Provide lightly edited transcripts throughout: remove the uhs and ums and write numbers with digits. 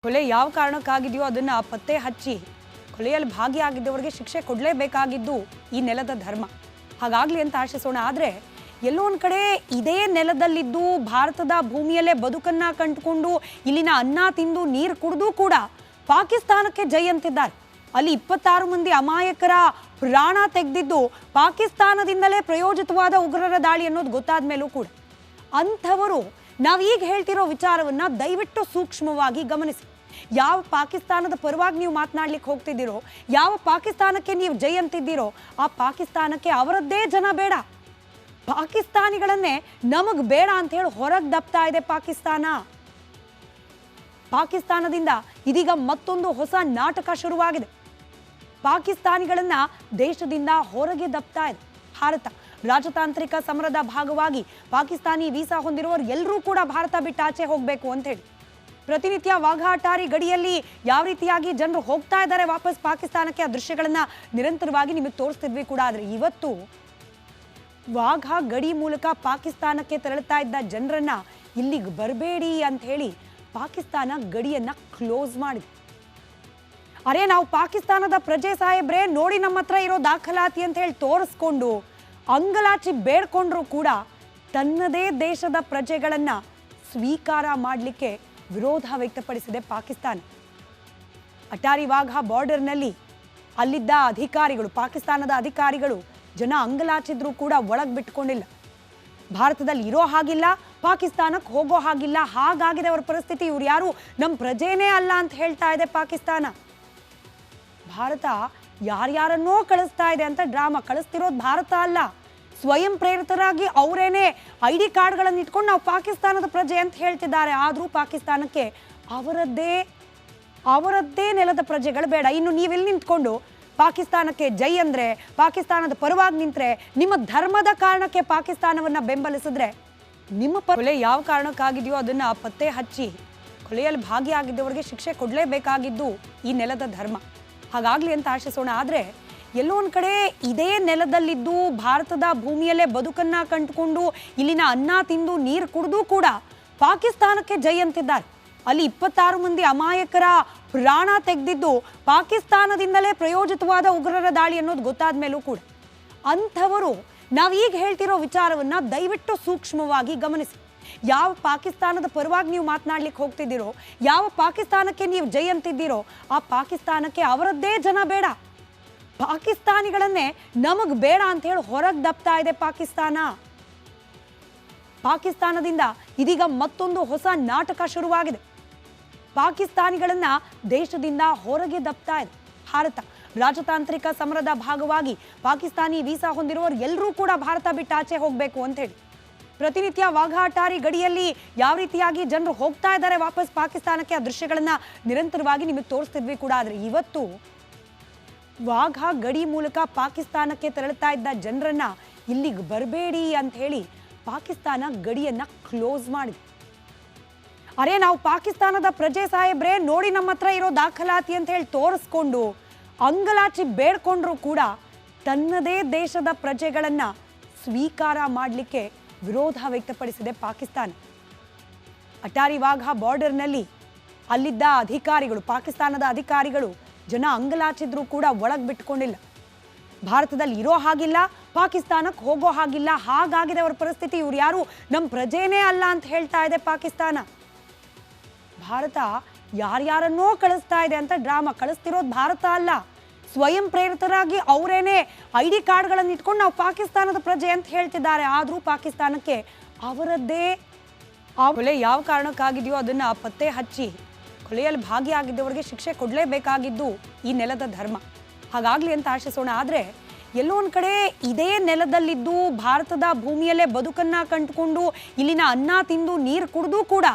ಕೊಲೆ ಯಾವ ಕಾರಣಕ್ಕಾಗಿದೆಯೋ ಅದನ್ನ ಪತ್ತೆ ಹಚ್ಚಿ ಕೊಲೆಯಲ್ಲಿ ಭಾಗಿಯಾಗಿದ್ದವರಿಗೆ ಶಿಕ್ಷೆ ಕೊಡಲೇಬೇಕಾಗಿದ್ದು ಈ ನೆಲದ ಧರ್ಮ. ಹಾಗಾಗ್ಲಿ ಅಂತ ಆಶಿಸೋಣ. ಆದರೆ ಎಲ್ಲೋ ಒಂದು ಕಡೆ ಇದೇ ನೆಲದಲ್ಲಿದ್ದು ಭಾರತದ ಭೂಮಿಯಲ್ಲೇ ಬದುಕನ್ನ ಕಂಡುಕೊಂಡು ಇಲ್ಲಿನ ಅನ್ನ ತಿಂದು ನೀರು ಕುಡಿದು ಕೂಡ ಪಾಕಿಸ್ತಾನಕ್ಕೆ ಜೈ ಅಂತಿದ್ದಾರೆ. ಅಲ್ಲಿ 26 ಮಂದಿ ಅಮಾಯಕರ ಪ್ರಾಣ ತೆಗೆದಿದ್ದು ಪಾಕಿಸ್ತಾನದಿಂದಲೇ ಪ್ರಯೋಜಿತವಾದ ಉಗ್ರರ ದಾಳಿ ಅನ್ನೋದು ಗೊತ್ತಾದ ಮೇಲೂ ಕೂಡ ಅಂಥವರು ನಾವೀಗ ಹೇಳ್ತಿರೋ ವಿಚಾರವನ್ನ ದಯವಿಟ್ಟು ಸೂಕ್ಷ್ಮವಾಗಿ ಗಮನಿಸಿ. ಯಾವ ಪಾಕಿಸ್ತಾನದ ಪರವಾಗಿ ನೀವು ಮಾತನಾಡ್ಲಿಕ್ಕೆ ಹೋಗ್ತಿದ್ದೀರೋ, ಯಾವ ಪಾಕಿಸ್ತಾನಕ್ಕೆ ನೀವು ಜೈ ಅಂತಿದ್ದೀರೋ, ಆ ಪಾಕಿಸ್ತಾನಕ್ಕೆ ಅವರದ್ದೇ ಜನ ಬೇಡ, ಪಾಕಿಸ್ತಾನಿಗಳನ್ನೇ ನಮಗ್ ಬೇಡ ಅಂತ ಹೇಳಿ ಹೊರಗೆ ದಬ್ತಾ ಇದೆ ಪಾಕಿಸ್ತಾನ. ಪಾಕಿಸ್ತಾನದಿಂದ ಇದೀಗ ಮತ್ತೊಂದು ಹೊಸ ನಾಟಕ ಶುರುವಾಗಿದೆ. ಪಾಕಿಸ್ತಾನಿಗಳನ್ನ ದೇಶದಿಂದ ಹೊರಗೆ ದಬ್ತಾ ಇದೆ ಭಾರತ. ರಾಜತಾಂತ್ರಿಕ ಸಮರದ ಭಾಗವಾಗಿ ಪಾಕಿಸ್ತಾನಿ ವೀಸಾ ಹೊಂದಿರುವವರು ಎಲ್ಲರೂ ಕೂಡ ಭಾರತ ಬಿಟ್ಟು ಆಚೆ ಹೋಗಬೇಕು ಅಂತ ಹೇಳಿ ಪ್ರತಿನಿತ್ಯ ವಾಘಾ ಅಟಾರಿ ಗಡಿಯಲ್ಲಿ ಯಾವ ರೀತಿಯಾಗಿ ಜನರು ಹೋಗ್ತಾ ಇದ್ದಾರೆ ವಾಪಸ್ ಪಾಕಿಸ್ತಾನಕ್ಕೆ, ಆ ದೃಶ್ಯಗಳನ್ನ ನಿರಂತರವಾಗಿ ನಿಮಗೆ ತೋರಿಸ್ತಿದ್ವಿ ಕೂಡ. ಆದರೆ ಇವತ್ತು ವಾಘಾ ಗಡಿ ಮೂಲಕ ಪಾಕಿಸ್ತಾನಕ್ಕೆ ತೆರಳುತ್ತಾ ಇದ್ದ ಜನರನ್ನ ಇಲ್ಲಿಗೆ ಬರಬೇಡಿ ಅಂತ ಹೇಳಿ ಪಾಕಿಸ್ತಾನ ಗಡಿಯನ್ನ ಕ್ಲೋಸ್ ಮಾಡಿದೆ. ಅರೆ ನಾವು ಪಾಕಿಸ್ತಾನದ ಪ್ರಜೆ ಸಾಹೇಬ್ರೆ ನೋಡಿ ನಮ್ಮ ಹತ್ರ ಇರೋ ದಾಖಲಾತಿ ಅಂತ ಹೇಳಿ ತೋರಿಸ್ಕೊಂಡು ಅಂಗಲಾಚಿ ಬೇಡ್ಕೊಂಡ್ರು ಕೂಡ ತನ್ನದೇ ದೇಶದ ಪ್ರಜೆಗಳನ್ನ ಸ್ವೀಕಾರ ಮಾಡಲಿಕ್ಕೆ ವಿರೋಧ ವ್ಯಕ್ತಪಡಿಸಿದೆ ಪಾಕಿಸ್ತಾನ. ಅಟಾರಿ ವಾಘಾ ಬಾರ್ಡರ್ನಲ್ಲಿ ಅಲ್ಲಿದ್ದ ಅಧಿಕಾರಿಗಳು, ಪಾಕಿಸ್ತಾನದ ಅಧಿಕಾರಿಗಳು ಜನ ಅಂಗಲಾಚಿದ್ರು ಕೂಡ ಒಳಗೆ ಬಿಟ್ಕೊಂಡಿಲ್ಲ. ಭಾರತದಲ್ಲಿ ಇರೋ ಹಾಗಿಲ್ಲ, ಪಾಕಿಸ್ತಾನಕ್ಕೆ ಹೋಗೋ ಹಾಗಿಲ್ಲ, ಹಾಗಾಗಿದೆ ಅವರ ಪರಿಸ್ಥಿತಿ. ಇವ್ರು ಯಾರು ನಮ್ಮ ಪ್ರಜೆನೇ ಅಲ್ಲ ಅಂತ ಹೇಳ್ತಾ ಇದೆ ಪಾಕಿಸ್ತಾನ. ಭಾರತ ಯಾರ್ಯಾರನ್ನೋ ಕಳಿಸ್ತಾ ಇದೆ ಅಂತ ಡ್ರಾಮಾ. ಕಳಿಸ್ತಿರೋದು ಭಾರತ ಅಲ್ಲ, ಸ್ವಯಂ ಪ್ರೇರಿತರಾಗಿ ಅವರೇನೆ ID ಕಾರ್ಡ್ಗಳನ್ನು ಇಟ್ಕೊಂಡು ನಾವು ಪಾಕಿಸ್ತಾನದ ಪ್ರಜೆ ಅಂತ ಹೇಳ್ತಿದ್ದಾರೆ. ಆದರೂ ಪಾಕಿಸ್ತಾನಕ್ಕೆ ಅವರದ್ದೇ ನೆಲದ ಪ್ರಜೆಗಳು ಬೇಡ. ಇನ್ನು ನೀವೆಲ್ಲಿ ನಿಂತ್ಕೊಂಡು ಪಾಕಿಸ್ತಾನಕ್ಕೆ ಜೈ ಅಂದ್ರೆ, ಪಾಕಿಸ್ತಾನದ ಪರವಾಗಿ ನಿಂತ್ರೆ, ನಿಮ್ಮ ಧರ್ಮದ ಕಾರಣಕ್ಕೆ ಪಾಕಿಸ್ತಾನವನ್ನ ಬೆಂಬಲಿಸಿದ್ರೆ ನಿಮ್ಮ ಕೊಲೆ ಯಾವ ಕಾರಣಕ್ಕಾಗಿದೆಯೋ ಅದನ್ನ ಪತ್ತೆ ಹಚ್ಚಿ ಕೊಲೆಯಲ್ಲಿ ಭಾಗಿಯಾಗಿದ್ದವರಿಗೆ ಶಿಕ್ಷೆ ಕೊಡಲೇಬೇಕಾಗಿದ್ದು ಈ ನೆಲದ ಧರ್ಮ. ಹಾಗಾಗ್ಲಿ ಅಂತ ಆಶಿಸೋಣ. ಆದರೆ ಎಲ್ಲೋ ಒಂದು ಕಡೆ ಇದೇ ನೆಲದಲ್ಲಿದ್ದು ಭಾರತದ ಭೂಮಿಯಲ್ಲೇ ಬದುಕನ್ನ ಕಂಡುಕೊಂಡು ಇಲ್ಲಿನ ಅನ್ನ ತಿಂದು ನೀರು ಕುಡಿದು ಕೂಡ ಪಾಕಿಸ್ತಾನಕ್ಕೆ ಜೈ ಅಂತಿದ್ದಾರೆ. ಅಲ್ಲಿ 26 ಮಂದಿ ಅಮಾಯಕರ ಪ್ರಾಣ ತೆಗೆದಿದ್ದು ಪಾಕಿಸ್ತಾನದಿಂದಲೇ ಪ್ರಯೋಜಿತವಾದ ಉಗ್ರರ ದಾಳಿ ಅನ್ನೋದು ಗೊತ್ತಾದ ಮೇಲೂ ಕೂಡ ಅಂಥವರು ನಾವೀಗ ಹೇಳ್ತಿರೋ ವಿಚಾರವನ್ನ ದಯವಿಟ್ಟು ಸೂಕ್ಷ್ಮವಾಗಿ ಗಮನಿಸಿ. ಯಾವ ಪಾಕಿಸ್ತಾನದ ಪರವಾಗಿ ನೀವು ಮಾತನಾಡ್ಲಿಕ್ಕೆ ಹೋಗ್ತಿದ್ದೀರೋ, ಯಾವ ಪಾಕಿಸ್ತಾನಕ್ಕೆ ನೀವು ಜೈ ಅಂತಿದ್ದೀರೋ, ಆ ಪಾಕಿಸ್ತಾನಕ್ಕೆ ಅವರದ್ದೇ ಜನ ಬೇಡ, ಪಾಕಿಸ್ತಾನಿಗಳನ್ನೇ ನಮಗ್ ಬೇಡ ಅಂತ ಹೇಳಿ ಹೊರಗೆ ದಬ್ತಾ ಇದೆ ಪಾಕಿಸ್ತಾನ. ಪಾಕಿಸ್ತಾನದಿಂದ ಇದೀಗ ಮತ್ತೊಂದು ಹೊಸ ನಾಟಕ ಶುರುವಾಗಿದೆ. ಪಾಕಿಸ್ತಾನಿಗಳನ್ನ ದೇಶದಿಂದ ಹೊರಗೆ ದಬ್ತಾ ಇದೆ ಭಾರತ. ರಾಜತಾಂತ್ರಿಕ ಸಮರದ ಭಾಗವಾಗಿ ಪಾಕಿಸ್ತಾನಿ ವೀಸಾ ಹೊಂದಿರುವವರು ಎಲ್ಲರೂ ಕೂಡ ಭಾರತ ಬಿಟ್ಟು ಆಚೆ ಹೋಗಬೇಕು ಅಂತ ಹೇಳಿ ಪ್ರತಿನಿತ್ಯ ವಾಘಾ ಅಟಾರಿ ಗಡಿಯಲ್ಲಿ ಯಾವ ರೀತಿಯಾಗಿ ಜನರು ಹೋಗ್ತಾ ಇದ್ದಾರೆ ವಾಪಸ್ ಪಾಕಿಸ್ತಾನಕ್ಕೆ, ಆ ದೃಶ್ಯಗಳನ್ನ ನಿರಂತರವಾಗಿ ನಿಮಗೆ ತೋರಿಸ್ತಿದ್ವಿ ಕೂಡ. ಆದರೆ ಇವತ್ತು ವಾಘಾ ಗಡಿ ಮೂಲಕ ಪಾಕಿಸ್ತಾನಕ್ಕೆ ತೆರಳುತ್ತಾ ಇದ್ದ ಜನರನ್ನ ಇಲ್ಲಿಗೆ ಬರಬೇಡಿ ಅಂತ ಹೇಳಿ ಪಾಕಿಸ್ತಾನ ಗಡಿಯನ್ನ ಕ್ಲೋಸ್ ಮಾಡಿದೆ. ಅರೆ ನಾವು ಪಾಕಿಸ್ತಾನದ ಪ್ರಜೆ ಸಾಹೇಬ್ರೆ ನೋಡಿ ನಮ್ಮ ಹತ್ರ ಇರೋ ದಾಖಲಾತಿ ಅಂತ ಹೇಳಿ ತೋರಿಸ್ಕೊಂಡು ಅಂಗಲಾಚಿ ಬೇಡ್ಕೊಂಡ್ರು ಕೂಡ ತನ್ನದೇ ದೇಶದ ಪ್ರಜೆಗಳನ್ನ ಸ್ವೀಕಾರ ಮಾಡಲಿಕ್ಕೆ ವಿರೋಧ ವ್ಯಕ್ತಪಡಿಸಿದೆ ಪಾಕಿಸ್ತಾನ. ಅಟಾರಿ ವಾಘಾ ಬಾರ್ಡರ್ನಲ್ಲಿ ಅಲ್ಲಿದ್ದ ಅಧಿಕಾರಿಗಳು, ಪಾಕಿಸ್ತಾನದ ಅಧಿಕಾರಿಗಳು ಜನ ಅಂಗಲಾಚಿದ್ರು ಕೂಡ ಒಳಗೆ ಬಿಟ್ಕೊಂಡಿಲ್ಲ. ಭಾರತದಲ್ಲಿ ಇರೋ ಹಾಗಿಲ್ಲ, ಪಾಕಿಸ್ತಾನಕ್ಕೆ ಹೋಗೋ ಹಾಗಿಲ್ಲ, ಹಾಗಾಗಿದೆ ಅವರ ಪರಿಸ್ಥಿತಿ. ಇವ್ರು ಯಾರು ನಮ್ಮ ಪ್ರಜೆನೇ ಅಲ್ಲ ಅಂತ ಹೇಳ್ತಾ ಇದೆ ಪಾಕಿಸ್ತಾನ. ಭಾರತ ಯಾರ್ಯಾರನ್ನೋ ಕಳಿಸ್ತಾ ಇದೆ ಅಂತ ಡ್ರಾಮಾ. ಕಳಿಸ್ತಿರೋದು ಭಾರತ ಅಲ್ಲ, ಸ್ವಯಂ ಪ್ರೇರಿತರಾಗಿ ಅವರೇನೆ ID ಕಾರ್ಡ್ಗಳನ್ನು ಇಟ್ಕೊಂಡು ನಾವು ಪಾಕಿಸ್ತಾನದ ಪ್ರಜೆ ಅಂತ ಹೇಳ್ತಿದ್ದಾರೆ. ಆದರೂ ಪಾಕಿಸ್ತಾನಕ್ಕೆ ಅವರದ್ದೇ ಕೊಲೆ ಯಾವ ಕಾರಣಕ್ಕಾಗಿದೆಯೋ ಅದನ್ನ ಪತ್ತೆ ಹಚ್ಚಿ ಕೊಲೆಯಲ್ಲಿ ಭಾಗಿಯಾಗಿದ್ದವರಿಗೆ ಶಿಕ್ಷೆ ಕೊಡಲೇಬೇಕಾಗಿದ್ದು ಈ ನೆಲದ ಧರ್ಮ. ಹಾಗಾಗ್ಲಿ ಅಂತ ಆಶಿಸೋಣ. ಆದರೆ ಎಲ್ಲೋ ಒಂದು ಕಡೆ ಇದೇ ನೆಲದಲ್ಲಿದ್ದು ಭಾರತದ ಭೂಮಿಯಲ್ಲೇ ಬದುಕನ್ನ ಕಂಡುಕೊಂಡು ಇಲ್ಲಿನ ಅನ್ನ ತಿಂದು ನೀರು ಕುಡಿದು ಕೂಡ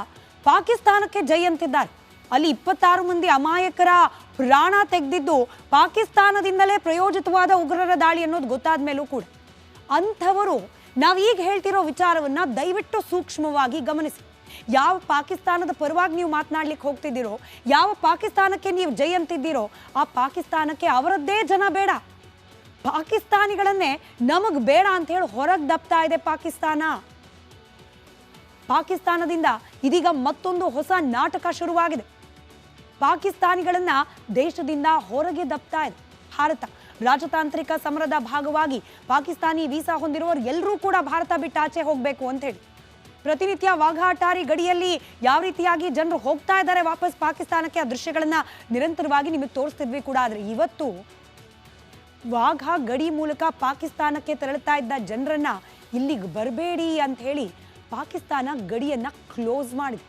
ಪಾಕಿಸ್ತಾನಕ್ಕೆ ಜೈ ಅಂತಿದ್ದಾರೆ. ಅಲ್ಲಿ 26 ಮಂದಿ ಅಮಾಯಕರ ಪ್ರಾಣ ತೆಗೆದಿದ್ದು ಪಾಕಿಸ್ತಾನದಿಂದಲೇ ಪ್ರಯೋಜಿತವಾದ ಉಗ್ರರ ದಾಳಿ ಅನ್ನೋದು ಗೊತ್ತಾದ ಮೇಲೂ ಕೂಡ ಅಂಥವರು ನಾವೀಗ ಹೇಳ್ತಿರೋ ವಿಚಾರವನ್ನ ದಯವಿಟ್ಟು ಸೂಕ್ಷ್ಮವಾಗಿ ಗಮನಿಸಿ. ಯಾವ ಪಾಕಿಸ್ತಾನದ ಪರವಾಗಿ ನೀವು ಮಾತನಾಡ್ಲಿಕ್ಕೆ ಹೋಗ್ತಿದ್ದೀರೋ, ಯಾವ ಪಾಕಿಸ್ತಾನಕ್ಕೆ ನೀವು ಜೈ ಅಂತಿದ್ದೀರೋ, ಆ ಪಾಕಿಸ್ತಾನಕ್ಕೆ ಅವರದ್ದೇ ಜನ ಬೇಡ, ಪಾಕಿಸ್ತಾನಿಗಳನ್ನೇ ನಮಗ್ ಬೇಡ ಅಂತ ಹೇಳಿ ಹೊರಗೆ ದಬ್ತಾ ಇದೆ ಪಾಕಿಸ್ತಾನ. ಪಾಕಿಸ್ತಾನದಿಂದ ಇದೀಗ ಮತ್ತೊಂದು ಹೊಸ ನಾಟಕ ಶುರುವಾಗಿದೆ. ಪಾಕಿಸ್ತಾನಿಗಳನ್ನ ದೇಶದಿಂದ ಹೊರಗೆ ದಬ್ತಾ ಇದೆ ಭಾರತ. ರಾಜತಾಂತ್ರಿಕ ಸಮರದ ಭಾಗವಾಗಿ ಪಾಕಿಸ್ತಾನಿ ವೀಸಾ ಹೊಂದಿರುವವರು ಎಲ್ಲರೂ ಕೂಡ ಭಾರತ ಬಿಟ್ಟು ಆಚೆ ಹೋಗಬೇಕು ಅಂತ ಹೇಳಿ ಪ್ರತಿನಿತ್ಯ ವಾಘಾ ಅಟಾರಿ ಗಡಿಯಲ್ಲಿ ಯಾವ ರೀತಿಯಾಗಿ ಜನರು ಹೋಗ್ತಾ ಇದ್ದಾರೆ ವಾಪಸ್ ಪಾಕಿಸ್ತಾನಕ್ಕೆ, ಆ ದೃಶ್ಯಗಳನ್ನ ನಿರಂತರವಾಗಿ ನಿಮಗೆ ತೋರಿಸ್ತಿದ್ವಿ ಕೂಡ. ಆದ್ರೆ ಇವತ್ತು ವಾಘಾ ಗಡಿ ಮೂಲಕ ಪಾಕಿಸ್ತಾನಕ್ಕೆ ತೆರಳುತ್ತಾ ಇದ್ದ ಜನರನ್ನ ಇಲ್ಲಿಗೆ ಬರಬೇಡಿ ಅಂತ ಹೇಳಿ ಪಾಕಿಸ್ತಾನ ಗಡಿಯನ್ನ ಕ್ಲೋಸ್ ಮಾಡಿದೆ.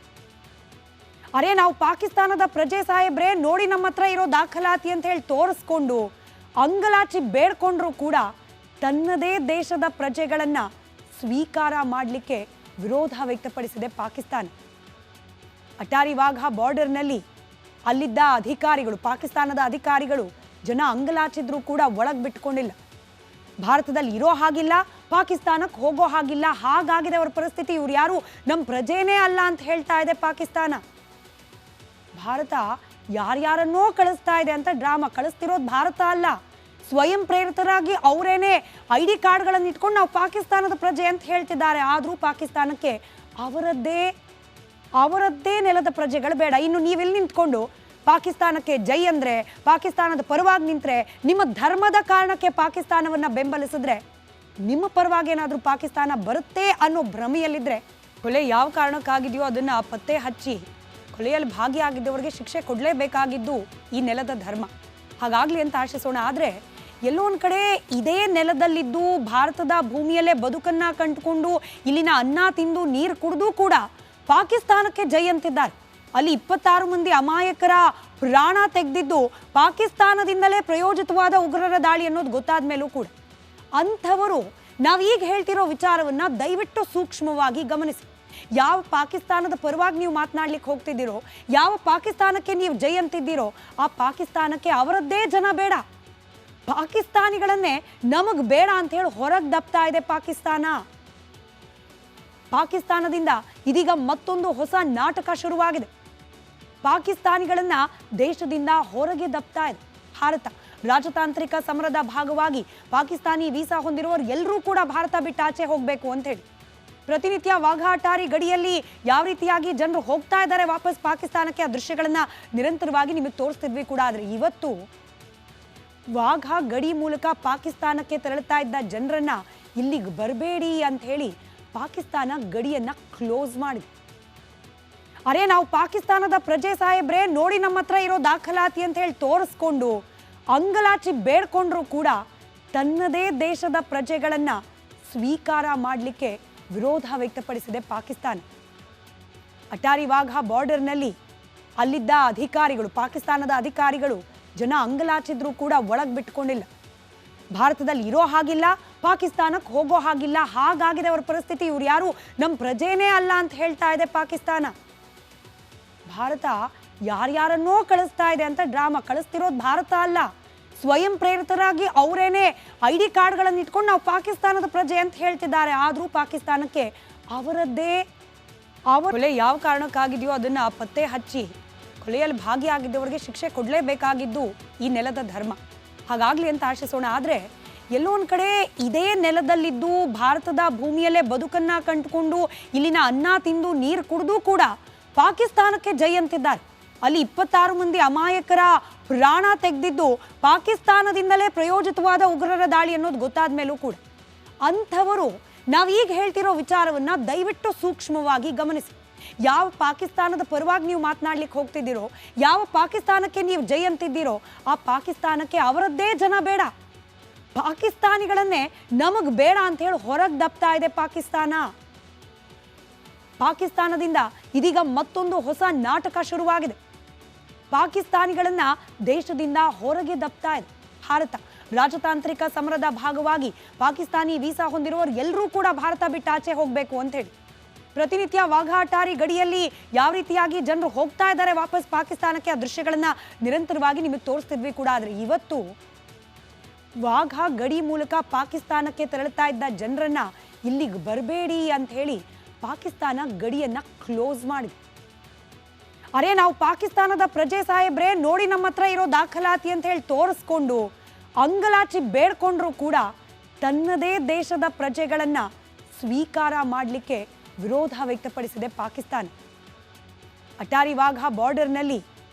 ಅರೆ ನಾವು ಪಾಕಿಸ್ತಾನದ ಪ್ರಜೆ ಸಾಹೇಬ್ರೆ ನೋಡಿ ನಮ್ಮ ಹತ್ರ ಇರೋ ದಾಖಲಾತಿ ಅಂತ ಹೇಳಿ ತೋರಿಸ್ಕೊಂಡು ಅಂಗಲಾಚಿ ಬೇಡ್ಕೊಂಡ್ರು ಕೂಡ ತನ್ನದೇ ದೇಶದ ಪ್ರಜೆಗಳನ್ನ ಸ್ವೀಕಾರ ಮಾಡಲಿಕ್ಕೆ ವಿರೋಧ ವ್ಯಕ್ತಪಡಿಸಿದೆ ಪಾಕಿಸ್ತಾನ. ಅಟಾರಿ ವಾಘಾ ಬಾರ್ಡರ್ನಲ್ಲಿ ಅಲ್ಲಿದ್ದ ಅಧಿಕಾರಿಗಳು, ಪಾಕಿಸ್ತಾನದ ಅಧಿಕಾರಿಗಳು ಜನ ಅಂಗಲಾಚಿದ್ರು ಕೂಡ ಒಳಗೆ ಬಿಟ್ಕೊಂಡಿಲ್ಲ. ಭಾರತದಲ್ಲಿ ಇರೋ ಹಾಗಿಲ್ಲ, ಪಾಕಿಸ್ತಾನಕ್ಕೆ ಹೋಗೋ ಹಾಗಿಲ್ಲ, ಹಾಗಾಗಿದೆ ಅವರ ಪರಿಸ್ಥಿತಿ. ಇವ್ರು ಯಾರು ನಮ್ಮ ಪ್ರಜೆನೇ ಅಲ್ಲ ಅಂತ ಹೇಳ್ತಾ ಇದೆ ಪಾಕಿಸ್ತಾನ. ಭಾರತ ಯಾರ್ಯಾರನ್ನೋ ಕಳಿಸ್ತಾ ಇದೆ ಅಂತ ಡ್ರಾಮಾ. ಕಳಿಸ್ತಿರೋದು ಭಾರತ ಅಲ್ಲ, ಸ್ವಯಂ ಪ್ರೇರಿತರಾಗಿ ಅವರೇನೆ ID ಕಾರ್ಡ್ಗಳನ್ನು ಇಟ್ಕೊಂಡು ನಾವು ಪಾಕಿಸ್ತಾನದ ಪ್ರಜೆ ಅಂತ ಹೇಳ್ತಿದ್ದಾರೆ. ಆದರೂ ಪಾಕಿಸ್ತಾನಕ್ಕೆ ಅವರದ್ದೇ ನೆಲದ ಪ್ರಜೆಗಳು ಬೇಡ. ಇನ್ನು ನೀವೆಲ್ಲಿ ನಿಂತ್ಕೊಂಡು ಪಾಕಿಸ್ತಾನಕ್ಕೆ ಜೈ ಅಂದ್ರೆ, ಪಾಕಿಸ್ತಾನದ ಪರವಾಗಿ ನಿಂತ್ರೆ, ನಿಮ್ಮ ಧರ್ಮದ ಕಾರಣಕ್ಕೆ ಪಾಕಿಸ್ತಾನವನ್ನ ಬೆಂಬಲಿಸಿದ್ರೆ ನಿಮ್ಮ ಪರವಾಗಿ ಏನಾದರೂ ಪಾಕಿಸ್ತಾನ ಬರುತ್ತೆ ಅನ್ನೋ ಭ್ರಮೆಯಲ್ಲಿದ್ರೆ, ಕೊಲೆ ಯಾವ ಕಾರಣಕ್ಕಾಗಿದೆಯೋ ಅದನ್ನ ಪತ್ತೆ ಹಚ್ಚಿ ಕೊಲೆಯಲ್ಲಿ ಭಾಗಿಯಾಗಿದ್ದವರಿಗೆ ಶಿಕ್ಷೆ ಕೊಡಲೇಬೇಕಾಗಿದ್ದು ಈ ನೆಲದ ಧರ್ಮ. ಹಾಗಾಗ್ಲಿ ಅಂತ ಆಶಿಸೋಣ. ಆದರೆ ಎಲ್ಲೋ ಒಂದು ಕಡೆ ಇದೇ ನೆಲದಲ್ಲಿದ್ದು ಭಾರತದ ಭೂಮಿಯಲ್ಲೇ ಬದುಕನ್ನ ಕಂಡುಕೊಂಡು ಇಲ್ಲಿನ ಅನ್ನ ತಿಂದು ನೀರು ಕುಡಿದು ಕೂಡ ಪಾಕಿಸ್ತಾನಕ್ಕೆ ಜೈ ಅಂತಿದ್ದಾರೆ. ಅಲ್ಲಿ 26 ಮಂದಿ ಅಮಾಯಕರ ಪ್ರಾಣ ತೆಗೆದಿದ್ದು ಪಾಕಿಸ್ತಾನದಿಂದಲೇ ಪ್ರಯೋಜಿತವಾದ ಉಗ್ರರ ದಾಳಿ ಅನ್ನೋದು ಗೊತ್ತಾದ ಮೇಲೂ ಕೂಡ ಅಂಥವರು ನಾವೀಗ ಹೇಳ್ತಿರೋ ವಿಚಾರವನ್ನ ದಯವಿಟ್ಟು ಸೂಕ್ಷ್ಮವಾಗಿ ಗಮನಿಸಿ. ಯಾವ ಪಾಕಿಸ್ತಾನದ ಪರವಾಗಿ ನೀವು ಮಾತನಾಡ್ಲಿಕ್ಕೆ ಹೋಗ್ತಿದ್ದೀರೋ, ಯಾವ ಪಾಕಿಸ್ತಾನಕ್ಕೆ ನೀವು ಜೈ ಅಂತಿದ್ದೀರೋ, ಆ ಪಾಕಿಸ್ತಾನಕ್ಕೆ ಅವರದ್ದೇ ಜನ ಬೇಡ, ಪಾಕಿಸ್ತಾನಿಗಳನ್ನೇ ನಮಗ್ ಬೇಡ ಅಂತ ಹೇಳಿ ಹೊರಗೆ ದಬ್ತಾ ಇದೆ ಪಾಕಿಸ್ತಾನ. ಪಾಕಿಸ್ತಾನದಿಂದ ಇದೀಗ ಮತ್ತೊಂದು ಹೊಸ ನಾಟಕ ಶುರುವಾಗಿದೆ. ಪಾಕಿಸ್ತಾನಿಗಳನ್ನ ದೇಶದಿಂದ ಹೊರಗೆ ದಬ್ತಾ ಇದೆ ಭಾರತ. ರಾಜತಾಂತ್ರಿಕ ಸಮರದ ಭಾಗವಾಗಿ ಪಾಕಿಸ್ತಾನಿ ವೀಸಾ ಹೊಂದಿರುವವರು ಎಲ್ಲರೂ ಕೂಡ ಭಾರತ ಬಿಟ್ಟು ಆಚೆ ಹೋಗಬೇಕು ಅಂತ ಹೇಳಿ ಪ್ರತಿನಿತ್ಯ ವಾಘಾ ಅಟಾರಿ ಗಡಿಯಲ್ಲಿ ಯಾವ ರೀತಿಯಾಗಿ ಜನರು ಹೋಗ್ತಾ ಇದ್ದಾರೆ ವಾಪಸ್ ಪಾಕಿಸ್ತಾನಕ್ಕೆ, ಆ ದೃಶ್ಯಗಳನ್ನ ನಿರಂತರವಾಗಿ ನಿಮಗೆ ತೋರಿಸ್ತಿದ್ವಿ ಕೂಡ. ಆದ್ರೆ ಇವತ್ತು ವಾಘಾ ಗಡಿ ಮೂಲಕ ಪಾಕಿಸ್ತಾನಕ್ಕೆ ತೆರಳುತ್ತಾ ಇದ್ದ ಜನರನ್ನ ಇಲ್ಲಿಗೆ ಬರಬೇಡಿ ಅಂತ ಹೇಳಿ ಪಾಕಿಸ್ತಾನ ಗಡಿಯನ್ನ ಕ್ಲೋಸ್ ಮಾಡಿದೆ. ಅರೆ ನಾವು ಪಾಕಿಸ್ತಾನದ ಪ್ರಜೆ ಸಾಹೇಬ್ರೆ ನೋಡಿ ನಮ್ಮ ಹತ್ರ ಇರೋ ದಾಖಲಾತಿ ಅಂತ ಹೇಳಿ ತೋರಿಸ್ಕೊಂಡು ಅಂಗಲಾಚಿ ಬೇಡ್ಕೊಂಡ್ರು ಕೂಡ ತನ್ನದೇ ದೇಶದ ಪ್ರಜೆಗಳನ್ನ ಸ್ವೀಕಾರ ಮಾಡಲಿಕ್ಕೆ ವಿರೋಧ ವ್ಯಕ್ತಪಡಿಸಿದೆ ಪಾಕಿಸ್ತಾನ. ಅಟಾರಿ ವಾಘಾ ಬಾರ್ಡರ್ನಲ್ಲಿ ಅಲ್ಲಿದ್ದ ಅಧಿಕಾರಿಗಳು, ಪಾಕಿಸ್ತಾನದ ಅಧಿಕಾರಿಗಳು ಜನ ಅಂಗಲಾಚಿದ್ರು ಕೂಡ ಒಳಗೆ ಬಿಟ್ಕೊಂಡಿಲ್ಲ. ಭಾರತದಲ್ಲಿ ಇರೋ ಹಾಗಿಲ್ಲ, ಪಾಕಿಸ್ತಾನಕ್ಕೆ ಹೋಗೋ ಹಾಗಿಲ್ಲ, ಹಾಗಾಗಿದೆ ಅವರ ಪರಿಸ್ಥಿತಿ. ಇವ್ರು ಯಾರು ನಮ್ಮ ಪ್ರಜೆನೇ ಅಲ್ಲ ಅಂತ ಹೇಳ್ತಾ ಇದೆ ಪಾಕಿಸ್ತಾನ. ಭಾರತ ಯಾರ್ಯಾರನ್ನೋ ಕಳಿಸ್ತಾ ಇದೆ ಅಂತ ಡ್ರಾಮಾ. ಕಳಿಸ್ತಿರೋದು ಭಾರತ ಅಲ್ಲ, ಸ್ವಯಂ ಪ್ರೇರಿತರಾಗಿ ಅವರೇನೆ ID ಕಾರ್ಡ್ಗಳನ್ನು ಇಟ್ಕೊಂಡು ನಾವು ಪಾಕಿಸ್ತಾನದ ಪ್ರಜೆ ಅಂತ ಹೇಳ್ತಿದ್ದಾರೆ. ಆದರೂ ಪಾಕಿಸ್ತಾನಕ್ಕೆ ಕೊಲೆ ಯಾವ ಕಾರಣಕ್ಕಾಗಿದೆಯೋ ಅದನ್ನ ಪತ್ತೆ ಹಚ್ಚಿ ಕೊಲೆಯಲ್ಲಿ ಭಾಗಿಯಾಗಿದ್ದವರಿಗೆ ಶಿಕ್ಷೆ ಕೊಡಲೇಬೇಕಾಗಿದ್ದು ಈ ನೆಲದ ಧರ್ಮ. ಹಾಗಾಗ್ಲಿ ಅಂತ ಆಶಿಸೋಣ. ಆದರೆ ಎಲ್ಲೋ ಒಂದು ಕಡೆ ಇದೇ ನೆಲದಲ್ಲಿದ್ದು ಭಾರತದ ಭೂಮಿಯಲ್ಲೇ ಬದುಕನ್ನ ಕಂಡುಕೊಂಡು ಇಲ್ಲಿನ ಅನ್ನ ತಿಂದು ನೀರು ಕುಡಿದು ಕೂಡ ಪಾಕಿಸ್ತಾನಕ್ಕೆ ಜೈ ಅಂತಿದ್ದಾರೆ. ಅಲ್ಲಿ 26 ಮಂದಿ ಅಮಾಯಕರ ಪ್ರಾಣ ತೆಗೆದಿದ್ದು ಪಾಕಿಸ್ತಾನದಿಂದಲೇ ಪ್ರಯೋಜಿತವಾದ ಉಗ್ರರ ದಾಳಿ ಅನ್ನೋದು ಗೊತ್ತಾದ ಮೇಲೂ ಕೂಡ ಅಂಥವರು ನಾವೀಗ ಹೇಳ್ತಿರೋ ವಿಚಾರವನ್ನ ದಯವಿಟ್ಟು ಸೂಕ್ಷ್ಮವಾಗಿ ಗಮನಿಸಿ. ಯಾವ ಪಾಕಿಸ್ತಾನದ ಪರವಾಗಿ ನೀವು ಮಾತನಾಡ್ಲಿಕ್ಕೆ ಹೋಗ್ತಿದ್ದೀರೋ, ಯಾವ ಪಾಕಿಸ್ತಾನಕ್ಕೆ ನೀವು ಜೈ ಅಂತಿದ್ದೀರೋ, ಆ ಪಾಕಿಸ್ತಾನಕ್ಕೆ ಅವರದ್ದೇ ಜನ ಬೇಡ, ಪಾಕಿಸ್ತಾನಿಗಳನ್ನೇ ನಮಗ್ ಬೇಡ ಅಂತ ಹೇಳಿ ಹೊರಗೆ ದಬ್ತಾ ಇದೆ ಪಾಕಿಸ್ತಾನ. ಪಾಕಿಸ್ತಾನದಿಂದ ಇದೀಗ ಮತ್ತೊಂದು ಹೊಸ ನಾಟಕ ಶುರುವಾಗಿದೆ. ಪಾಕಿಸ್ತಾನಿಗಳನ್ನ ದೇಶದಿಂದ ಹೊರಗೆ ದಬ್ತಾ ಇದೆ ಭಾರತ. ರಾಜತಾಂತ್ರಿಕ ಸಮರದ ಭಾಗವಾಗಿ ಪಾಕಿಸ್ತಾನಿ ವೀಸಾ ಹೊಂದಿರುವವರು ಎಲ್ಲರೂ ಕೂಡ ಭಾರತ ಬಿಟ್ಟು ಆಚೆ ಹೋಗಬೇಕು ಅಂತ ಹೇಳಿ ಪ್ರತಿನಿತ್ಯ ವಾಘಾ ಅಟಾರಿ ಗಡಿಯಲ್ಲಿ ಯಾವ ರೀತಿಯಾಗಿ ಜನರು ಹೋಗ್ತಾ ಇದ್ದಾರೆ ವಾಪಸ್ ಪಾಕಿಸ್ತಾನಕ್ಕೆ, ಆ ದೃಶ್ಯಗಳನ್ನ ನಿರಂತರವಾಗಿ ನಿಮಗೆ ತೋರಿಸ್ತಿದ್ವಿ ಕೂಡ. ಆದ್ರೆ ಇವತ್ತು ವಾಘಾ ಗಡಿ ಮೂಲಕ ಪಾಕಿಸ್ತಾನಕ್ಕೆ ತೆರಳುತ್ತಾ ಇದ್ದ ಜನರನ್ನ ಇಲ್ಲಿಗೆ ಬರಬೇಡಿ ಅಂತ ಹೇಳಿ ಪಾಕಿಸ್ತಾನ ಗಡಿಯನ್ನ ಕ್ಲೋಸ್ ಮಾಡಿದೆ. ಅರೆ ನಾವು ಪಾಕಿಸ್ತಾನದ ಪ್ರಜೆ ಸಾಹೇಬ್ರೆ ನೋಡಿ ನಮ್ಮ ಹತ್ರ ಇರೋ ದಾಖಲಾತಿ ಅಂತ ಹೇಳಿ ತೋರಿಸ್ಕೊಂಡು ಅಂಗಲಾಚಿ ಬೇಡ್ಕೊಂಡ್ರು ಕೂಡ ತನ್ನದೇ ದೇಶದ ಪ್ರಜೆಗಳನ್ನ ಸ್ವೀಕಾರ ಮಾಡಲಿಕ್ಕೆ ವಿರೋಧ ವ್ಯಕ್ತಪಡಿಸಿದೆ ಪಾಕಿಸ್ತಾನ. ಅಟಾರಿ ವಾಘಾ ಬಾರ್ಡರ್ನಲ್ಲಿ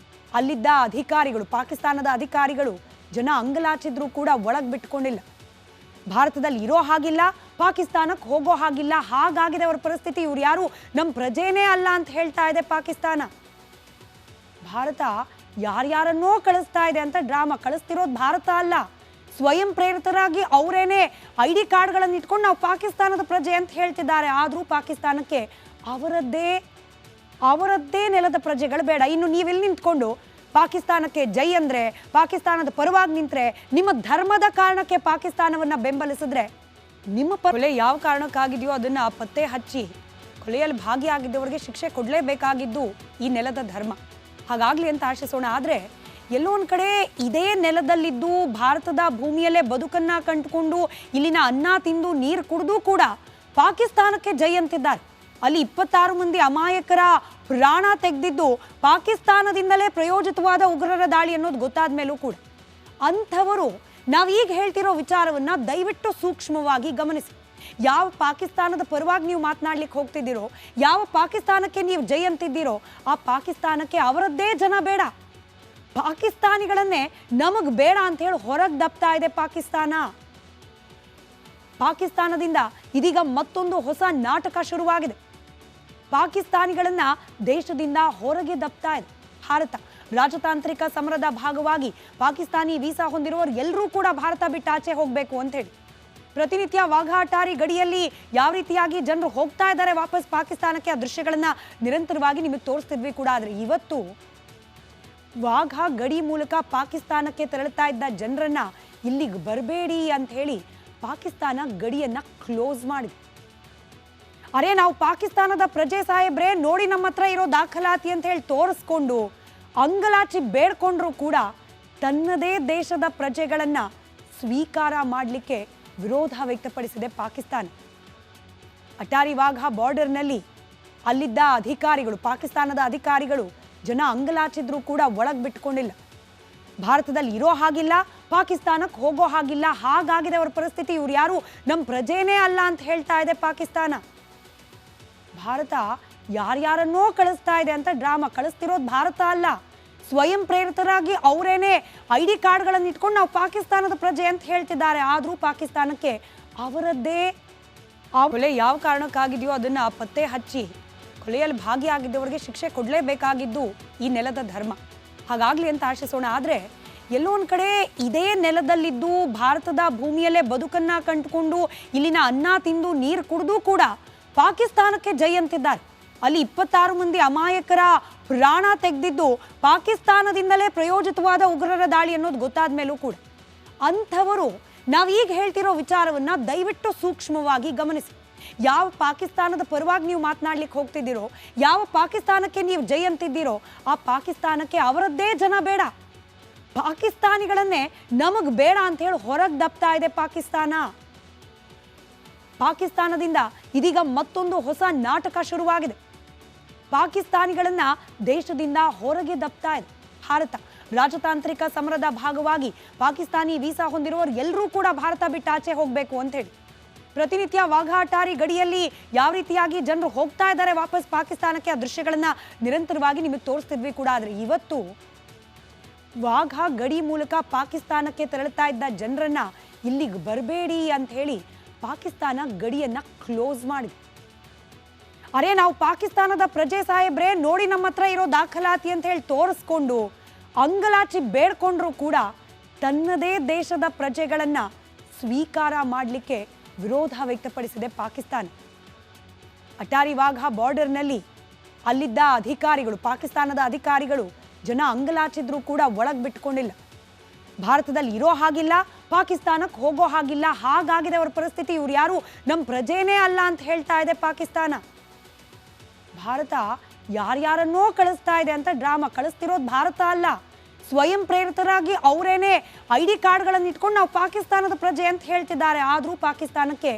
ಅಲ್ಲಿದ್ದ ಅಧಿಕಾರಿಗಳು, ಪಾಕಿಸ್ತಾನದ ಅಧಿಕಾರಿಗಳು ಜನ ಅಂಗಲಾಚಿದ್ರು ಕೂಡ ಒಳಗೆ ಬಿಟ್ಕೊಂಡಿಲ್ಲ. ಭಾರತದಲ್ಲಿ ಇರೋ ಹಾಗಿಲ್ಲ, ಪಾಕಿಸ್ತಾನಕ್ಕೆ ಹೋಗೋ ಹಾಗಿಲ್ಲ, ಹಾಗಾಗಿದೆ ಅವರ ಪರಿಸ್ಥಿತಿ. ಇವ್ರು ಯಾರು ನಮ್ಮ ಪ್ರಜೆನೇ ಅಲ್ಲ ಅಂತ ಹೇಳ್ತಾ ಇದೆ ಪಾಕಿಸ್ತಾನ. ಭಾರತ ಯಾರ್ಯಾರನ್ನೋ ಕಳಿಸ್ತಾ ಇದೆ ಅಂತ ಡ್ರಾಮಾ. ಕಳಿಸ್ತಿರೋದು ಭಾರತ ಅಲ್ಲ, ಸ್ವಯಂ ಪ್ರೇರಿತರಾಗಿ ಅವರೇನೆ ID ಕಾರ್ಡ್ಗಳನ್ನು ಇಟ್ಕೊಂಡು ನಾವು ಪಾಕಿಸ್ತಾನದ ಪ್ರಜೆ ಅಂತ ಹೇಳ್ತಿದ್ದಾರೆ. ಆದರೂ ಪಾಕಿಸ್ತಾನಕ್ಕೆ ಅವರದ್ದೇ ನೆಲದ ಪ್ರಜೆಗಳು ಬೇಡ. ಇನ್ನು ನೀವೆಲ್ಲಿ ನಿಂತ್ಕೊಂಡು ಪಾಕಿಸ್ತಾನಕ್ಕೆ ಜೈ ಅಂದ್ರೆ, ಪಾಕಿಸ್ತಾನದ ಪರವಾಗಿ ನಿಂತ್ರೆ, ನಿಮ್ಮ ಧರ್ಮದ ಕಾರಣಕ್ಕೆ ಪಾಕಿಸ್ತಾನವನ್ನ ಬೆಂಬಲಿಸಿದ್ರೆ, ನಿಮ್ಮ ಕೊಲೆ ಯಾವ ಕಾರಣಕ್ಕಾಗಿದೆಯೋ ಅದನ್ನ ಪತ್ತೆ ಹಚ್ಚಿ ಕೊಲೆಯಲ್ಲಿ ಭಾಗಿಯಾಗಿದ್ದವರಿಗೆ ಶಿಕ್ಷೆ ಕೊಡಲೇಬೇಕಾಗಿದ್ದು ಈ ನೆಲದ ಧರ್ಮ. ಹಾಗಾಗ್ಲಿ ಅಂತ ಆಶಿಸೋಣ. ಆದರೆ ಎಲ್ಲೋ ಒಂದು ಕಡೆ ಇದೇ ನೆಲದಲ್ಲಿದ್ದು ಭಾರತದ ಭೂಮಿಯಲ್ಲೇ ಬದುಕನ್ನ ಕಂಡುಕೊಂಡು ಇಲ್ಲಿನ ಅನ್ನ ತಿಂದು ನೀರು ಕುಡಿದು ಕೂಡ ಪಾಕಿಸ್ತಾನಕ್ಕೆ ಜೈ ಅಂತಿದ್ದಾರೆ. ಅಲ್ಲಿ 26 ಮಂದಿ ಅಮಾಯಕರ ಪ್ರಾಣ ತೆಗೆದಿದ್ದು ಪಾಕಿಸ್ತಾನದಿಂದಲೇ ಪ್ರಯೋಜಿತವಾದ ಉಗ್ರರ ದಾಳಿ ಅನ್ನೋದು ಗೊತ್ತಾದ ಮೇಲೂ ಕೂಡ ಅಂಥವರು ನಾವೀಗ ಹೇಳ್ತಿರೋ ವಿಚಾರವನ್ನ ದಯವಿಟ್ಟು ಸೂಕ್ಷ್ಮವಾಗಿ ಗಮನಿಸಿ. ಯಾವ ಪಾಕಿಸ್ತಾನದ ಪರವಾಗಿ ನೀವು ಮಾತನಾಡ್ಲಿಕ್ಕೆ ಹೋಗ್ತಿದ್ದೀರೋ, ಯಾವ ಪಾಕಿಸ್ತಾನಕ್ಕೆ ನೀವು ಜೈ ಅಂತಿದ್ದೀರೋ, ಆ ಪಾಕಿಸ್ತಾನಕ್ಕೆ ಅವರದ್ದೇ ಜನ ಬೇಡ. ಪಾಕಿಸ್ತಾನಿಗಳನ್ನೇ ನಮಗ್ ಬೇಡ ಅಂತ ಹೇಳಿ ಹೊರಗೆ ದಬ್ತಾ ಇದೆ ಪಾಕಿಸ್ತಾನ. ಪಾಕಿಸ್ತಾನದಿಂದ ಇದೀಗ ಮತ್ತೊಂದು ಹೊಸ ನಾಟಕ ಶುರುವಾಗಿದೆ. ಪಾಕಿಸ್ತಾನಿಗಳನ್ನ ದೇಶದಿಂದ ಹೊರಗೆ ದಬ್ತಾ ಇದೆ ಭಾರತ. ರಾಜತಾಂತ್ರಿಕ ಸಮರದ ಭಾಗವಾಗಿ ಪಾಕಿಸ್ತಾನಿ ವೀಸಾ ಹೊಂದಿರುವವರು ಎಲ್ಲರೂ ಕೂಡ ಭಾರತ ಬಿಟ್ಟು ಆಚೆ ಹೋಗಬೇಕು ಅಂತ ಹೇಳಿ ಪ್ರತಿನಿತ್ಯ ವಾಘಾ ಅಟಾರಿ ಗಡಿಯಲ್ಲಿ ಯಾವ ರೀತಿಯಾಗಿ ಜನರು ಹೋಗ್ತಾ ಇದ್ದಾರೆ ವಾಪಸ್ ಪಾಕಿಸ್ತಾನಕ್ಕೆ, ಆ ದೃಶ್ಯಗಳನ್ನ ನಿರಂತರವಾಗಿ ನಿಮಗೆ ತೋರಿಸ್ತಿದ್ವಿ ಕೂಡ. ಆದರೆ ಇವತ್ತು ವಾಘಾ ಗಡಿ ಮೂಲಕ ಪಾಕಿಸ್ತಾನಕ್ಕೆ ತೆರಳುತ್ತಾ ಇದ್ದ ಜನರನ್ನ ಇಲ್ಲಿಗೆ ಬರಬೇಡಿ ಅಂತ ಹೇಳಿ ಪಾಕಿಸ್ತಾನ ಗಡಿಯನ್ನ ಕ್ಲೋಸ್ ಮಾಡಿದೆ. ಅರೆ ನಾವು ಪಾಕಿಸ್ತಾನದ ಪ್ರಜೆ ಸಾಹೇಬ್ರೆ ನೋಡಿ, ನಮ್ಮ ಹತ್ರ ಇರೋ ದಾಖಲಾತಿ ಅಂತ ಹೇಳಿ ತೋರಿಸ್ಕೊಂಡು ಅಂಗಲಾಚಿ ಬೇಡ್ಕೊಂಡ್ರು ಕೂಡ ತನ್ನದೇ ದೇಶದ ಪ್ರಜೆಗಳನ್ನ ಸ್ವೀಕಾರ ಮಾಡಲಿಕ್ಕೆ ವಿರೋಧ ವ್ಯಕ್ತಪಡಿಸಿದೆ ಪಾಕಿಸ್ತಾನ. ಅಟಾರಿ ವಾಘಾ ಬಾರ್ಡರ್ನಲ್ಲಿ ಅಲ್ಲಿದ್ದ ಅಧಿಕಾರಿಗಳು, ಪಾಕಿಸ್ತಾನದ ಅಧಿಕಾರಿಗಳು ಜನ ಅಂಗಲಾಚಿದ್ರು ಕೂಡ ಒಳಗೆ ಬಿಟ್ಕೊಂಡಿಲ್ಲ. ಭಾರತದಲ್ಲಿ ಇರೋ ಹಾಗಿಲ್ಲ, ಪಾಕಿಸ್ತಾನಕ್ಕೆ ಹೋಗೋ ಹಾಗಿಲ್ಲ, ಹಾಗಾಗಿದೆ ಅವರ ಪರಿಸ್ಥಿತಿ. ಇವ್ರು ಯಾರು ನಮ್ಮ ಪ್ರಜೆನೇ ಅಲ್ಲ ಅಂತ ಹೇಳ್ತಾ ಇದೆ ಪಾಕಿಸ್ತಾನ. ಭಾರತ ಯಾರ್ಯಾರನ್ನೋ ಕಳಿಸ್ತಾ ಇದೆ ಅಂತ ಡ್ರಾಮಾ. ಕಳಿಸ್ತಿರೋದು ಭಾರತ ಅಲ್ಲ, ಸ್ವಯಂ ಪ್ರೇರಿತರಾಗಿ ಅವರೇನೆ ID ಕಾರ್ಡ್ಗಳನ್ನು ಇಟ್ಕೊಂಡು ನಾವು ಪಾಕಿಸ್ತಾನದ ಪ್ರಜೆ ಅಂತ ಹೇಳ್ತಿದ್ದಾರೆ. ಆದರೂ ಪಾಕಿಸ್ತಾನಕ್ಕೆ ಅವರದ್ದೇ ಕೊಲೆ ಯಾವ ಕಾರಣಕ್ಕಾಗಿದೆಯೋ ಅದನ್ನ ಪತ್ತೆ ಹಚ್ಚಿ ಕೊಲೆಯಲ್ಲಿ ಭಾಗಿಯಾಗಿದ್ದವರಿಗೆ ಶಿಕ್ಷೆ ಕೊಡಲೇಬೇಕಾಗಿದ್ದು ಈ ನೆಲದ ಧರ್ಮ. ಹಾಗಾಗ್ಲಿ ಅಂತ ಆಶಿಸೋಣ. ಆದರೆ ಎಲ್ಲೋ ಒಂದು ಕಡೆ ಇದೇ ನೆಲದಲ್ಲಿದ್ದು ಭಾರತದ ಭೂಮಿಯಲ್ಲೇ ಬದುಕನ್ನ ಕಂಡುಕೊಂಡು ಇಲ್ಲಿನ ಅನ್ನ ತಿಂದು ನೀರು ಕುಡಿದು ಕೂಡ ಪಾಕಿಸ್ತಾನಕ್ಕೆ ಜೈ ಅಂತಿದ್ದಾರೆ. ಅಲ್ಲಿ 26 ಮಂದಿ ಅಮಾಯಕರ ಪ್ರಾಣ ತೆಗೆದಿದ್ದು ಪಾಕಿಸ್ತಾನದಿಂದಲೇ ಪ್ರಯೋಜಿತವಾದ ಉಗ್ರರ ದಾಳಿ ಅನ್ನೋದು ಗೊತ್ತಾದ ಮೇಲೂ ಕೂಡ ಅಂಥವರು ನಾವೀಗ ಹೇಳ್ತಿರೋ ವಿಚಾರವನ್ನ ದಯವಿಟ್ಟು ಸೂಕ್ಷ್ಮವಾಗಿ ಗಮನಿಸಿ. ಯಾವ ಪಾಕಿಸ್ತಾನದ ಪರವಾಗಿ ನೀವು ಮಾತನಾಡ್ಲಿಕ್ಕೆ ಹೋಗ್ತಿದ್ದೀರೋ, ಯಾವ ಪಾಕಿಸ್ತಾನಕ್ಕೆ ನೀವು ಜೈ ಅಂತಿದ್ದೀರೋ, ಆ ಪಾಕಿಸ್ತಾನಕ್ಕೆ ಅವರದ್ದೇ ಜನ ಬೇಡ. ಪಾಕಿಸ್ತಾನಿಗಳನ್ನೇ ನಮಗ್ ಬೇಡ ಅಂತ ಹೇಳಿ ಹೊರಗೆ ದಬ್ತಾ ಇದೆ ಪಾಕಿಸ್ತಾನ. ಪಾಕಿಸ್ತಾನದಿಂದ ಇದೀಗ ಮತ್ತೊಂದು ಹೊಸ ನಾಟಕ ಶುರುವಾಗಿದೆ. ಪಾಕಿಸ್ತಾನಿಗಳನ್ನ ದೇಶದಿಂದ ಹೊರಗೆ ದಬ್ತಾ ಇದೆ ಭಾರತ. ರಾಜತಾಂತ್ರಿಕ ಸಮರದ ಭಾಗವಾಗಿ ಪಾಕಿಸ್ತಾನಿ ವೀಸಾ ಹೊಂದಿರುವವರು ಎಲ್ಲರೂ ಕೂಡ ಭಾರತ ಬಿಟ್ಟು ಆಚೆ ಹೋಗಬೇಕು ಅಂತ ಹೇಳಿ ಪ್ರತಿನಿತ್ಯ ವಾಘಾ ಅಟಾರಿ ಗಡಿಯಲ್ಲಿ ಯಾವ ರೀತಿಯಾಗಿ ಜನರು ಹೋಗ್ತಾ ಇದ್ದಾರೆ ವಾಪಸ್ ಪಾಕಿಸ್ತಾನಕ್ಕೆ, ಆ ದೃಶ್ಯಗಳನ್ನ ನಿರಂತರವಾಗಿ ನಿಮಗೆ ತೋರಿಸ್ತಿದ್ವಿ ಕೂಡ. ಆದರೆ ಇವತ್ತು ವಾಘಾ ಗಡಿ ಮೂಲಕ ಪಾಕಿಸ್ತಾನಕ್ಕೆ ತೆರಳುತ್ತಾ ಇದ್ದ ಜನರನ್ನ ಇಲ್ಲಿಗೆ ಬರಬೇಡಿ ಅಂತ ಹೇಳಿ ಪಾಕಿಸ್ತಾನ ಗಡಿಯನ್ನ ಕ್ಲೋಸ್ ಮಾಡಿದೆ. ಅರೆ ನಾವು ಪಾಕಿಸ್ತಾನದ ಪ್ರಜೆ ಸಾಹೇಬ್ರೆ ನೋಡಿ, ನಮ್ಮ ಹತ್ರ ಇರೋ ದಾಖಲಾತಿ ಅಂತ ಹೇಳಿ ತೋರಿಸ್ಕೊಂಡು ಅಂಗಲಾಚಿ ಬೇಡ್ಕೊಂಡ್ರು ಕೂಡ ತನ್ನದೇ ದೇಶದ ಪ್ರಜೆಗಳನ್ನ ಸ್ವೀಕಾರ ಮಾಡಲಿಕ್ಕೆ ವಿರೋಧ ವ್ಯಕ್ತಪಡಿಸಿದೆ ಪಾಕಿಸ್ತಾನ. ಅಟಾರಿ ವಾಘಾ ಬಾರ್ಡರ್ನಲ್ಲಿ ಅಲ್ಲಿದ್ದ ಅಧಿಕಾರಿಗಳು, ಪಾಕಿಸ್ತಾನದ ಅಧಿಕಾರಿಗಳು ಜನ ಅಂಗಲಾಚಿದ್ರು ಕೂಡ ಒಳಗೆ ಬಿಟ್ಕೊಂಡಿಲ್ಲ. ಭಾರತದಲ್ಲಿ ಇರೋ ಹಾಗಿಲ್ಲ, ಪಾಕಿಸ್ತಾನಕ್ಕೆ ಹೋಗೋ ಹಾಗಿಲ್ಲ, ಹಾಗಾಗಿದೆ ಅವರ ಪರಿಸ್ಥಿತಿ. ಇವ್ರು ಯಾರು ನಮ್ಮ ಪ್ರಜೆನೇ ಅಲ್ಲ ಅಂತ ಹೇಳ್ತಾ ಇದೆ ಪಾಕಿಸ್ತಾನ. ಭಾರತ ಯಾರ್ಯಾರನ್ನೋ ಕಳಿಸ್ತಾ ಇದೆ ಅಂತ ಡ್ರಾಮಾ. ಕಳಿಸ್ತಿರೋದು ಭಾರತ ಅಲ್ಲ, ಸ್ವಯಂ ಪ್ರೇರಿತರಾಗಿ ಅವರೇನೆ ID ಕಾರ್ಡ್ಗಳನ್ನು ಇಟ್ಕೊಂಡು ನಾವು ಪಾಕಿಸ್ತಾನದ ಪ್ರಜೆ ಅಂತ ಹೇಳ್ತಿದ್ದಾರೆ. ಆದರೂ ಪಾಕಿಸ್ತಾನಕ್ಕೆ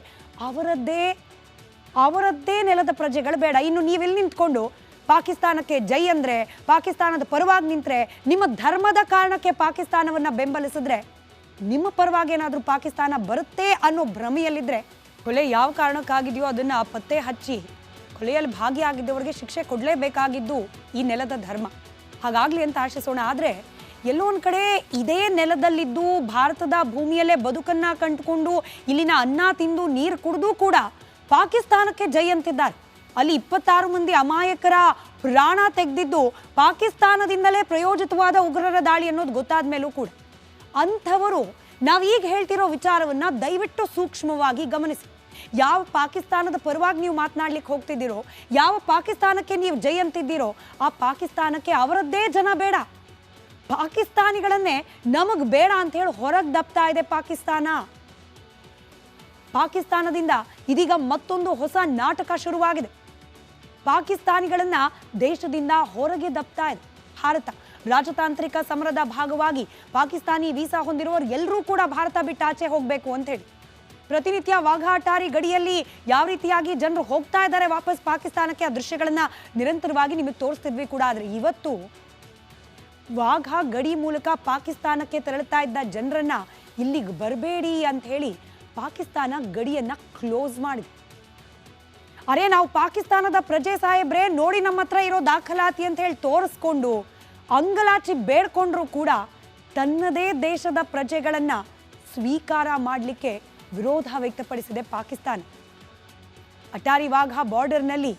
ಅವರದ್ದೇ ನೆಲದ ಪ್ರಜೆಗಳು ಬೇಡ. ಇನ್ನು ನೀವೆಲ್ಲಿ ನಿಂತ್ಕೊಂಡು ಪಾಕಿಸ್ತಾನಕ್ಕೆ ಜೈ ಅಂದ್ರೆ, ಪಾಕಿಸ್ತಾನದ ಪರವಾಗಿ ನಿಂತ್ರೆ, ನಿಮ್ಮ ಧರ್ಮದ ಕಾರಣಕ್ಕೆ ಪಾಕಿಸ್ತಾನವನ್ನ ಬೆಂಬಲಿಸಿದ್ರೆ, ನಿಮ್ಮ ಪರವಾಗಿ ಏನಾದರೂ ಪಾಕಿಸ್ತಾನ ಬರುತ್ತೆ ಅನ್ನೋ ಭ್ರಮೆಯಲ್ಲಿದ್ರೆ, ಕೊಲೆ ಯಾವ ಕಾರಣಕ್ಕಾಗಿದೆಯೋ ಅದನ್ನ ಪತ್ತೆ ಹಚ್ಚಿ ಕೊಲೆಯಲ್ಲಿ ಭಾಗಿಯಾಗಿದ್ದವರಿಗೆ ಶಿಕ್ಷೆ ಕೊಡಲೇಬೇಕಾಗಿದ್ದು ಈ ನೆಲದ ಧರ್ಮ. ಹಾಗಾಗ್ಲಿ ಅಂತ ಆಶಿಸೋಣ. ಆದರೆ ಎಲ್ಲೋ ಒಂದು ಕಡೆ ಇದೇ ನೆಲದಲ್ಲಿದ್ದು ಭಾರತದ ಭೂಮಿಯಲ್ಲೇ ಬದುಕನ್ನ ಕಂಡುಕೊಂಡು ಇಲ್ಲಿನ ಅನ್ನ ತಿಂದು ನೀರು ಕುಡಿದು ಕೂಡ ಪಾಕಿಸ್ತಾನಕ್ಕೆ ಜೈ ಅಂತಿದ್ದಾರೆ. ಅಲ್ಲಿ 26 ಮಂದಿ ಅಮಾಯಕರ ಪ್ರಾಣ ತೆಗೆದಿದ್ದು ಪಾಕಿಸ್ತಾನದಿಂದಲೇ ಪ್ರಯೋಜಿತವಾದ ಉಗ್ರರ ದಾಳಿ ಅನ್ನೋದು ಗೊತ್ತಾದ ಮೇಲೂ ಕೂಡ ಅಂಥವರು ನಾವೀಗ ಹೇಳ್ತಿರೋ ವಿಚಾರವನ್ನ ದಯವಿಟ್ಟು ಸೂಕ್ಷ್ಮವಾಗಿ ಗಮನಿಸಿ. ಯಾವ ಪಾಕಿಸ್ತಾನದ ಪರವಾಗಿ ನೀವು ಮಾತನಾಡ್ಲಿಕ್ಕೆ ಹೋಗ್ತಿದ್ದೀರೋ, ಯಾವ ಪಾಕಿಸ್ತಾನಕ್ಕೆ ನೀವು ಜೈ ಅಂತಿದ್ದೀರೋ, ಆ ಪಾಕಿಸ್ತಾನಕ್ಕೆ ಅವರದ್ದೇ ಜನ ಬೇಡ, ಪಾಕಿಸ್ತಾನಿಗಳನ್ನೇ ನಮಗ್ ಬೇಡ ಅಂತ ಹೇಳಿ ಹೊರಗೆ ದಬ್ತಾ ಇದೆ ಪಾಕಿಸ್ತಾನ. ಪಾಕಿಸ್ತಾನದಿಂದ ಇದೀಗ ಮತ್ತೊಂದು ಹೊಸ ನಾಟಕ ಶುರುವಾಗಿದೆ. ಪಾಕಿಸ್ತಾನಿಗಳನ್ನ ದೇಶದಿಂದ ಹೊರಗೆ ದಬ್ತಾ ಇದೆ ಭಾರತ. ರಾಜತಾಂತ್ರಿಕ ಸಮರದ ಭಾಗವಾಗಿ ಪಾಕಿಸ್ತಾನಿ ವೀಸಾ ಹೊಂದಿರುವವರು ಎಲ್ಲರೂ ಕೂಡ ಭಾರತ ಬಿಟ್ಟು ಆಚೆ ಹೋಗಬೇಕು ಅಂತ ಹೇಳಿ ಪ್ರತಿನಿತ್ಯ ವಾಘಾ ಅಟಾರಿ ಗಡಿಯಲ್ಲಿ ಯಾವ ರೀತಿಯಾಗಿ ಜನರು ಹೋಗ್ತಾ ಇದ್ದಾರೆ ವಾಪಸ್ ಪಾಕಿಸ್ತಾನಕ್ಕೆ, ಆ ದೃಶ್ಯಗಳನ್ನ ನಿರಂತರವಾಗಿ ನಿಮಗೆ ತೋರಿಸ್ತಿದ್ವಿ ಕೂಡ. ಆದರೆ ಇವತ್ತು ವಾಘಾ ಗಡಿ ಮೂಲಕ ಪಾಕಿಸ್ತಾನಕ್ಕೆ ತೆರಳುತ್ತಾ ಇದ್ದ ಜನರನ್ನ ಇಲ್ಲಿಗೆ ಬರಬೇಡಿ ಅಂತ ಹೇಳಿ ಪಾಕಿಸ್ತಾನ ಗಡಿಯನ್ನ ಕ್ಲೋಸ್ ಮಾಡಿದೆ. ಅರೆ ನಾವು ಪಾಕಿಸ್ತಾನದ ಪ್ರಜೆ ಸಾಹೇಬ್ರೆ ನೋಡಿ ನಮ್ಮ ಹತ್ರ ಇರೋ ದಾಖಲಾತಿ ಅಂತ ಹೇಳಿ ತೋರಿಸ್ಕೊಂಡು ಅಂಗಲಾಚಿ ಬೇಡ್ಕೊಂಡ್ರು ಕೂಡ ತನ್ನದೇ ದೇಶದ ಪ್ರಜೆಗಳನ್ನ ಸ್ವೀಕಾರ ಮಾಡಲಿಕ್ಕೆ ವಿರೋಧ ವ್ಯಕ್ತಪಡಿಸಿದೆ ಪಾಕಿಸ್ತಾನ. ಅಟಾರಿ ವಾಘಾ ಬಾರ್ಡರ್ನಲ್ಲಿ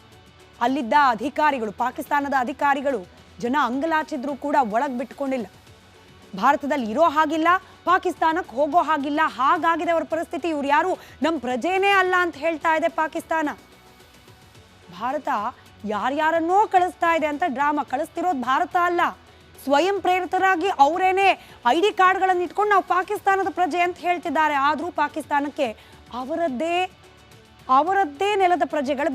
ಅಲ್ಲಿದ್ದ ಅಧಿಕಾರಿಗಳು, ಪಾಕಿಸ್ತಾನದ ಅಧಿಕಾರಿಗಳು ಜನ ಅಂಗಲಾಚಿದ್ರು ಕೂಡ ಒಳಗೆ ಬಿಟ್ಕೊಂಡಿಲ್ಲ. ಭಾರತದಲ್ಲಿ ಇರೋ ಹಾಗಿಲ್ಲ, ಪಾಕಿಸ್ತಾನಕ್ಕೆ ಹೋಗೋ ಹಾಗಿಲ್ಲ, ಹಾಗಾಗಿದೆ ಅವರ ಪರಿಸ್ಥಿತಿ. ಇವ್ರು ಯಾರು ನಮ್ಮ ಪ್ರಜೆನೇ ಅಲ್ಲ ಅಂತ ಹೇಳ್ತಾ ಇದೆ ಪಾಕಿಸ್ತಾನ. ಭಾರತ ಯಾರ್ಯಾರನ್ನೋ ಕಳಿಸ್ತಾ ಇದೆ ಅಂತ ಡ್ರಾಮಾ. ಕಳಿಸ್ತಿರೋದು ಭಾರತ ಅಲ್ಲ, ಸ್ವಯಂ ಪ್ರೇರಿತರಾಗಿ ಅವರೇನೆ ID ಕಾರ್ಡ್ಗಳನ್ನು ಇಟ್ಕೊಂಡು ನಾವು ಪಾಕಿಸ್ತಾನದ ಪ್ರಜೆ ಅಂತ ಹೇಳ್ತಿದ್ದಾರೆ. ಆದರೂ ಪಾಕಿಸ್ತಾನಕ್ಕೆ ಅವರದ್ದೇ ನೆಲದ ಪ್ರಜೆಗಳು